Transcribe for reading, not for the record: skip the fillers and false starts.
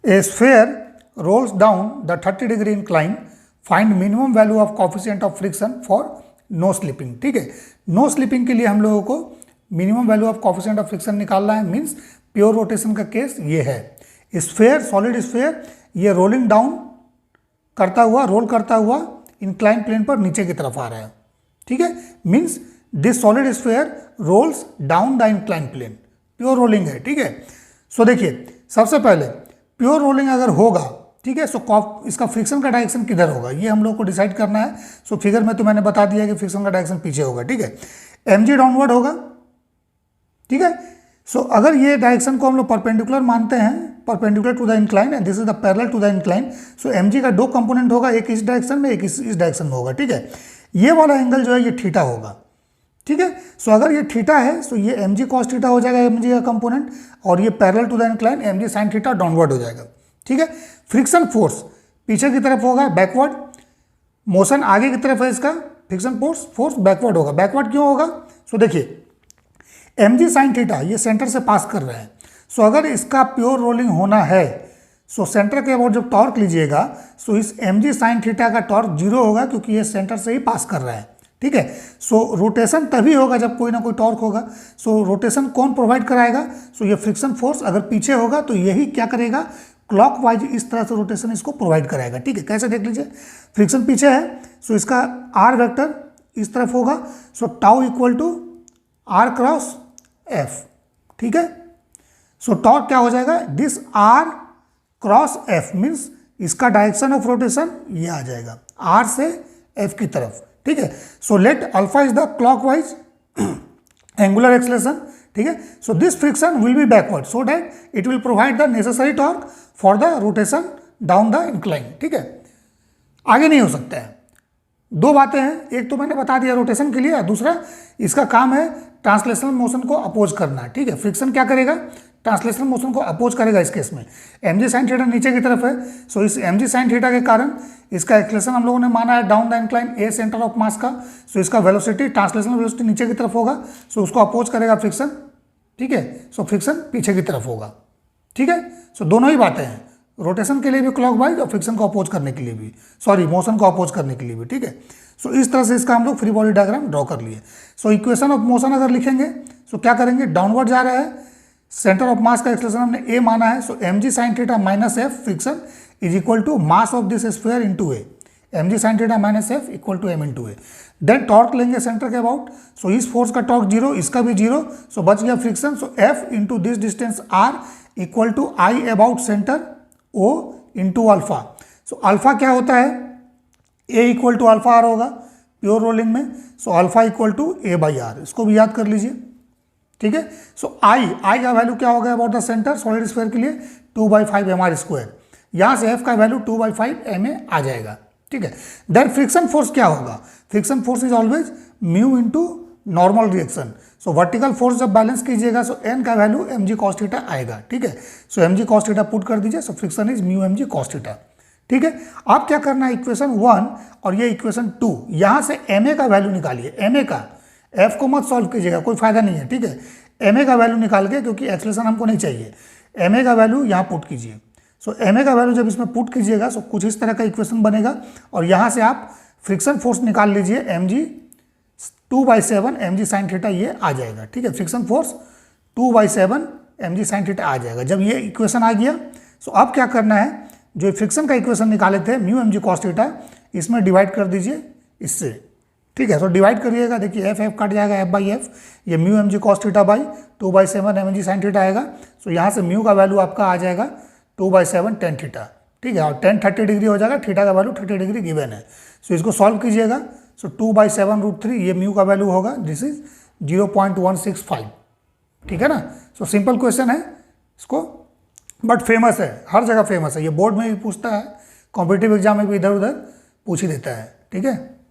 A sphere rolls down the 30 degree incline. Find minimum value of coefficient of friction for no slipping. ठीक है, no slipping के लिए हम लोगों को minimum value of coefficient of friction निकालना है। मींस प्योर रोटेशन का केस ये है। स्फेयर, सॉलिड स्फेयर, ये रोलिंग डाउन करता हुआ, रोल करता हुआ इंक्लाइन प्लेन पर नीचे की तरफ आ रहा है। ठीक है, means this solid sphere rolls down the incline plane, pure rolling है। ठीक है, सो देखिए सबसे पहले प्योर रोलिंग अगर होगा, ठीक है, सो इसका फ्रिक्शन का डायरेक्शन किधर होगा ये हम लोग को डिसाइड करना है। सो फिगर में तो मैंने बता दिया कि फ्रिक्शन का डायरेक्शन पीछे होगा। ठीक है, mg डाउनवर्ड होगा। ठीक है, सो अगर ये डायरेक्शन को हम लोग परपेंडिकुलर मानते हैं, perpendicular to the incline and this is the parallel to the incline, so mg का दो कंपोनेंट होगा, एक इस डायरेक्शन में, एक इस डायरेक्शन में होगा। ठीक है, ये वाला एंगल जो है ये थीटा होगा। ठीक है, सो अगर ये थीटा है सो ये mg cos थीटा हो जाएगा, mg का कंपोनेंट, और ये parallel to the incline mg sin theta downward हो जाएगा। ठीक है, फ्रिक्शन फोर्स पीछे की तरफ होगा, बैकवर्ड, मोशन आगे की तरफ है, इसका फ्रिक्शन फोर्स बैकवर्ड होगा। बैकवर्ड क्यों होगा? सो देखिए mg sin थीटा ये सेंटर से पास कर रहे हैं। सो अगर इसका प्योर रोलिंग होना है, सो सेंटर के अबाउट जब टॉर्क लीजिएगा, सो इस mg sin थीटा का टॉर्क जीरो होगा क्योंकि ये सेंटर से ही पास कर रहा है। ठीक है, सो रोटेशन तभी होगा जब कोई ना कोई टॉर्क होगा। सो रोटेशन कौन प्रोवाइड कराएगा? सो ये फ्रिक्शन फोर्स अगर पीछे होगा तो यही क्या करेगा, क्लॉकवाइज इस तरह से रोटेशन इसको प्रोवाइड कराएगा। ठीक है, कैसे देख लीजिए, फ्रिक्शन पीछे है सो इसका आर वेक्टर इस तरफ होगा, so tau equal to r cross f. ठीक है, सो टॉर्क क्या हो जाएगा, this r cross f, means इसका डायरेक्शन ऑफ रोटेशन ये आ जाएगा आर से एफ की तरफ। ठीक है, so let alpha is the clockwise angular acceleration. ठीक है, so this friction will be backward so that it will provide the necessary torque for the rotation down the incline. ठीक है, आगे नहीं हो सकता है। दो बातें हैं, एक तो मैंने बता दिया रोटेशन के लिए, दूसरा इसका काम है ट्रांसलेशनल मोशन को अपोज करना। ठीक है, फ्रिक्शन क्या करेगा, ट्रांसलेशनल मोशन को अपोज करेगा। इस केस में mg sin थीटा नीचे की तरफ है, सो इस mg sin थीटा के कारण इसका एक्सेलरेशन हम लोगों ने माना है down the incline A centre of mass का, सो इसका वेलोसिटी, ट्रांसलेशनल वेलोसिटी नीचे की तरफ होगा, सो उसको अपोज करेगा फ्रिक्शन। ठीक है, सो फ्रिक्शन पीछे की तरफ होगा। ठीक है, सो दोनों ही बातें हैं, रोटेशन के लिए भी क्लॉकवाइज और फ्रिक्शन को अपोज करने के लिए भी, सॉरी मोशन को अपोज करने के लिए भी। ठीक है, सो इस तरह से इसका हम लोग फ्री बॉडी डायग्राम ड्रॉ कर लिए। सो इक्वेशन ऑफ मोशन अगर लिखेंगे सो क्या करेंगे, डाउनवर्ड जा रहा है, सेंटर ऑफ मास का एक्सेलरेशन हमने ए माना है, so mg sin theta minus f friction is equal to mass of this sphere into a, mg sin theta minus f equal to m into a. Then torque लेंगे centre के about, so इस force का torque zero, इसका भी zero, so बच गया friction, so f into this distance r equal to I about centre o into alpha. So alpha क्या होता है, a equal to alpha r होगा प्योर रोलिंग में, so alpha equal to a by r, इसको भी याद कर लीजिए। ठीक है, सो आई का वैल्यू क्या होगा about the centre solid sphere के लिए 2/5 mr स्क्वायर, यहाँ से f का वैल्यू 2/5 ma आ जाएगा। ठीक है, देन फ्रिक्शन फोर्स क्या होगा, friction force is always mu into normal reaction. So vertical force जब बैलेंस कीजिएगा सो n का वैल्यू mg cos थीटा आएगा। ठीक है, so mg cos theta put कर दीजिए, so friction is mu mg cos theta. ठीक है, अब क्या करना है, इक्वेशन 1 और ये इक्वेशन 2, यहाँ से ma का वैल्यू निकालिए, ma का, f को मत सॉल्व कीजिएगा, कोई फायदा नहीं है। ठीक है, ma का वैल्यू निकाल के, क्योंकि एक्सेलरेशन हमको नहीं चाहिए, ma का वैल्यू यहाँ पुट कीजिए। सो ma का वैल्यू जब इसमें पुट कीजिएगा सो कुछ इस तरह का इक्वेशन बनेगा, और यहाँ से आप फ्रिक्शन फोर्स निकाल लीजिए, mg 2/7 mg sin थीटा ये आ जाएगा। ठीक है, friction force 2/7 mg sin theta आ जाएगा। जब ये इक्वेशन आ गया सो अब क्या करना है, जो फ्रिक्शन का इक्वेशन निकाले थे म्यू mg cos थीटा, इसमें डिवाइड कर दीजिए इससे। ठीक है, तो डिवाइड करिएगा, देखिए एफ कट जाएगा, एफ बाई एफ, ये mu mg cos theta by 2/7 mg sin theta आएगा। सो यहाँ से म्यू का वैल्यू आपका आ जाएगा 2/7 tan थीटा। ठीक है, और tan 30 डिग्री हो जाएगा, थीटा का वैल्यू 30 डिग्री गिवन है। सो इसको सॉल्व कीजिएगा, सो 2/7√3 ये म्यू का वैल्यू होगा, दिस इज 0.165। ठीक है ना, सो सिंपल क्वेश्चन है इसको, बट फेमस है, हर जगह फेमस है, ये बोर्ड में भी पूछता है, कॉम्पिटिटिव एग्जाम में भी इधर उधर पूछ ही देता है। ठीक है।